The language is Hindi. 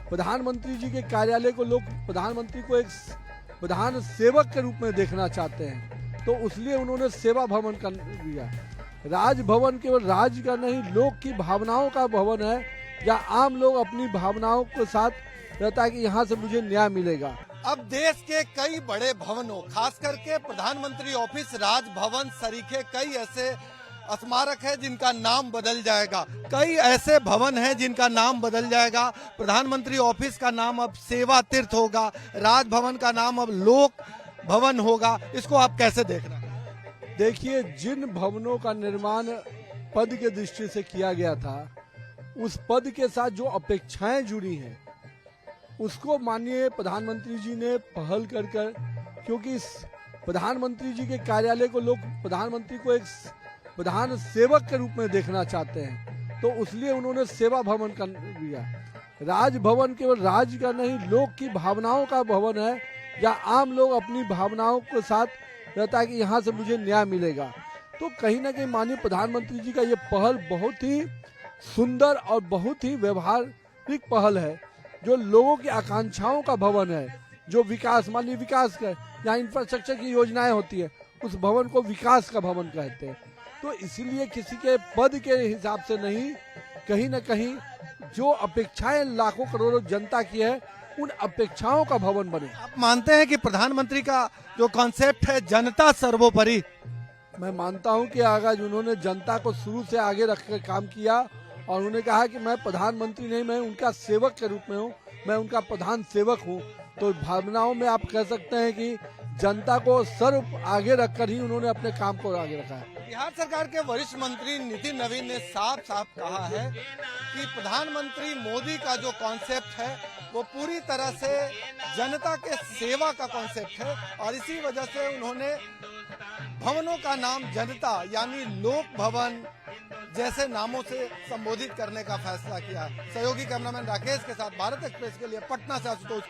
प्रधानमंत्री जी के कार्यालय को लोग प्रधानमंत्री को एक प्रधान सेवक के रूप में देखना चाहते हैं, तो इसलिए उन्होंने सेवा भवन कर दिया। राजभवन केवल राज्य का नहीं, लोग की भावनाओं का भवन है, या आम लोग अपनी भावनाओं के साथ रहता है कि यहाँ से मुझे न्याय मिलेगा। अब देश के कई बड़े भवनों, खास करके प्रधानमंत्री ऑफिस, राजभवन सरीखे कई ऐसे स्मारक है जिनका नाम बदल जाएगा, कई ऐसे भवन हैं जिनका नाम बदल जाएगा। प्रधानमंत्री ऑफिस का नाम अब सेवा तीर्थ होगा, राजभवन का नाम अब लोक भवन होगा। इसको आप कैसे देख रहे हैं? देखिए, जिन भवनों का निर्माण पद के दृष्टि से किया गया था, उस पद के साथ जो अपेक्षाएं जुड़ी हैं, उसको माननीय प्रधानमंत्री जी ने पहल कर, क्योंकि प्रधानमंत्री जी के कार्यालय को लोग प्रधानमंत्री को एक प्रधान सेवक के रूप में देखना चाहते हैं, तो इसलिए उन्होंने सेवा भवन कर दिया। राजभवन केवल राज्य का नहीं, लोग की भावनाओं का भवन है, या आम लोग अपनी भावनाओं के साथ रहता है कि यहाँ से मुझे न्याय मिलेगा। तो कहीं ना कहीं माननीय प्रधानमंत्री जी का ये पहल बहुत ही सुंदर और बहुत ही व्यवहारिक पहल है, जो लोगों की आकांक्षाओं का भवन है, जो विकास, माननीय विकास का, यहाँ इंफ्रास्ट्रक्चर की योजनाएं होती है, उस भवन को विकास का भवन कहते हैं। तो इसीलिए किसी के पद के हिसाब से नहीं, कहीं ना कहीं जो अपेक्षाएं लाखों करोड़ों जनता की है, उन अपेक्षाओं का भवन बने। आप मानते हैं कि प्रधानमंत्री का जो कॉन्सेप्ट है जनता सर्वोपरि? मैं मानता हूं कि अगर उन्होंने जनता को शुरू से आगे रखकर काम किया और उन्होंने कहा कि मैं प्रधानमंत्री नहीं, मैं उनका सेवक के रूप में हूं, मैं उनका प्रधान सेवक हूं, तो भावनाओं में आप कह सकते हैं कि जनता को सर्व आगे रखकर ही उन्होंने अपने काम को आगे रखा है। बिहार सरकार के वरिष्ठ मंत्री नितिन नवीन ने साफ साफ कहा है कि प्रधानमंत्री मोदी का जो कॉन्सेप्ट है वो पूरी तरह से जनता के सेवा का कॉन्सेप्ट है, और इसी वजह से उन्होंने भवनों का नाम जनता यानी लोक भवन जैसे नामों से संबोधित करने का फैसला किया। सहयोगी कैमरामैन राकेश के साथ भारत एक्सप्रेस के लिए पटना से आशुतोष।